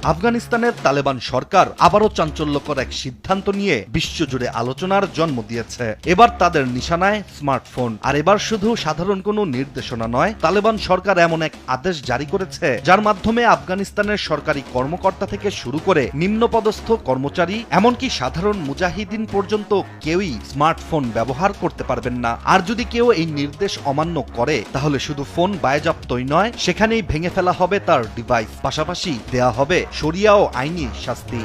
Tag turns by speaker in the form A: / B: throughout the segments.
A: আফগানিস্তানের তালেবান সরকার আবারও চাঞ্চল্যকর এক সিদ্ধান্ত নিয়ে বিশ্বজুড়ে আলোচনার জন্ম দিয়েছে। এবার তাদের নিশানায় স্মার্টফোন। আর এবার শুধু সাধারণ কোনো নির্দেশনা নয়, তালেবান সরকার এমন এক আদেশ জারি করেছে যার মাধ্যমে আফগানিস্তানের সরকারি কর্মকর্তা থেকে শুরু করে নিম্নপদস্থ কর্মচারী, এমনকি সাধারণ মুজাহিদিন পর্যন্ত কেউই স্মার্টফোন ব্যবহার করতে পারবেন না। আর যদি কেউ এই নির্দেশ অমান্য করে তাহলে শুধু ফোন বাজেয়াপ্তই নয়, সেখানেই ভেঙে ফেলা হবে তার ডিভাইস, পাশাপাশি দেয়া হবে শরিয়া ও আইনি শাস্তি।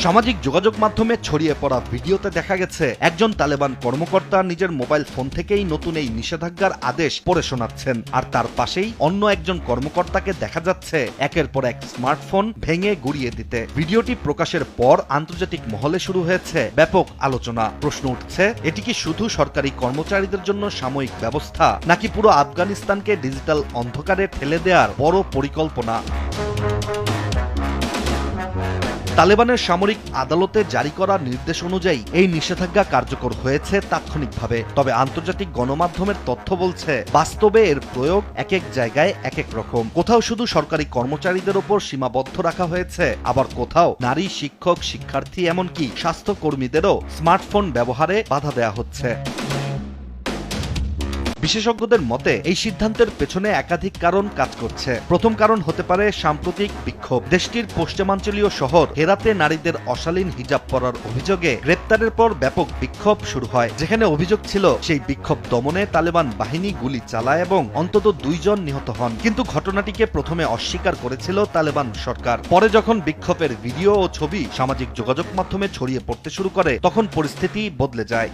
A: সামাজিক যোগাযোগ মাধ্যমে ছড়িয়ে পড়া ভিডিওতে দেখা গেছে একজন তালেবান কর্মকর্তা নিজের মোবাইল ফোন থেকেই নতুন এই নিষেধাজ্ঞার আদেশ পড়ে শোনাচ্ছেন, আর তার পাশেই অন্য একজন কর্মকর্তাকে দেখা যাচ্ছে একের পর এক স্মার্টফোন ভেঙে গুড়িয়ে দিতে। ভিডিওটি প্রকাশের পর আন্তর্জাতিক মহলে শুরু হয়েছে ব্যাপক আলোচনা। প্রশ্ন উঠছে, এটি কি শুধু সরকারি কর্মচারীদের জন্য সাময়িক ব্যবস্থা, নাকি পুরো আফগানিস্তানকে ডিজিটাল অন্ধকারে ঠেলে দেওয়ার বড় পরিকল্পনা? তালেবানের সামরিক আদালতে জারি করা নির্দেশ অনুযায়ী এই নিষেধাজ্ঞা কার্যকর হয়েছে তাৎক্ষণিকভাবে। তবে আন্তর্জাতিক গণমাধ্যমের তথ্য বলছে বাস্তবে এর প্রয়োগ এক এক জায়গায় এক এক রকম। কোথাও শুধু সরকারি কর্মচারীদের ওপর সীমাবদ্ধ রাখা হয়েছে, আবার কোথাও নারী, শিক্ষক, শিক্ষার্থী, এমনকি স্বাস্থ্যকর্মীদেরও স্মার্টফোন ব্যবহারে বাধা দেওয়া হচ্ছে। বিশেষজ্ঞদের মতে এই সিদ্ধান্তের পেছনে একাধিক কারণ কাজ করছে। প্রথম কারণ হতে পারে সাম্প্রতিক বিক্ষোভ। দেশটির পশ্চিমাঞ্চলীয় শহর হেরাতে নারীদের অশালীন হিজাব পরার অভিযোগে গ্রেপ্তারের পর ব্যাপক বিক্ষোভ শুরু হয়, যেখানে অভিযোগ ছিল সেই বিক্ষোভ দমনে তালেবান বাহিনী গুলি চালায় এবং অন্তত 2 জন নিহত হন। কিন্তু ঘটনাটিকে প্রথমে অস্বীকার করেছিল তালেবান সরকার। পরে যখন বিক্ষোভের ভিডিও ও ছবি সামাজিক যোগাযোগ মাধ্যমে ছড়িয়ে পড়তে শুরু করে, তখন পরিস্থিতি বদলে যায়।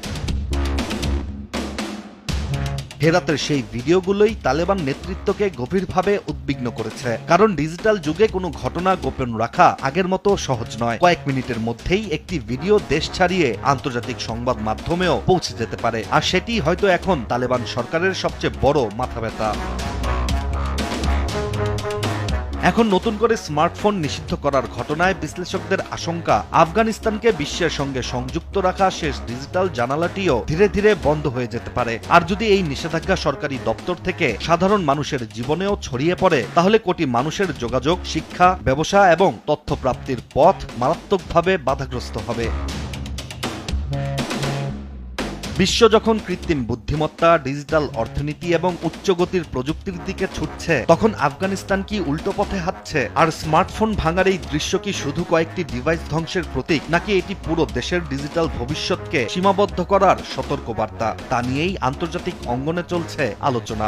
A: হেরাতের সেই ভিডিওগুলোই তালেবান নেতৃত্বকে গভীরভাবে উদ্বিগ্ন করেছে, কারণ ডিজিটাল যুগে কোনো ঘটনা গোপন রাখা আগের মতো সহজ নয়। কয়েক মিনিটের মধ্যেই একটি ভিডিও দেশ ছাড়িয়ে আন্তর্জাতিক সংবাদ মাধ্যমেও পৌঁছে যেতে পারে, আর সেটি হয়তো এখন তালেবান সরকারের সবচেয়ে বড় মাথাব্যথা। এখন নতুন করে স্মার্টফোন নিষিদ্ধ করার ঘটনায় বিশ্লেষকদের আশঙ্কা, আফগানিস্তানকে বিশ্বের সঙ্গে সংযুক্ত রাখা শেষ ডিজিটাল জানালাটিও ধীরে ধীরে বন্ধ হয়ে যেতে পারে। আর যদি এই নিষেধাজ্ঞা সরকারি দপ্তর থেকে সাধারণ মানুষের জীবনেও ছড়িয়ে পড়ে, তাহলে কোটি মানুষের যোগাযোগ, শিক্ষা, ব্যবসা এবং তথ্য প্রাপ্তির পথ মারাত্মকভাবে বাধাগ্রস্ত হবে। বিশ্ব যখন কৃত্রিম বুদ্ধিমত্তা, ডিজিটাল অর্থনীতি এবং উচ্চগতির প্রযুক্তির দিকে ছুটছে, তখন আফগানিস্তান কি উল্টো পথে হাঁটছে? আর স্মার্টফোন ভাঙার এই দৃশ্য কি শুধু কয়েকটি ডিভাইস ধ্বংসের প্রতীক, নাকি এটি পুরো দেশের ডিজিটাল ভবিষ্যৎকে সীমাবদ্ধ করার সতর্কবার্তা? তা নিয়েই আন্তর্জাতিক অঙ্গনে চলছে আলোচনা।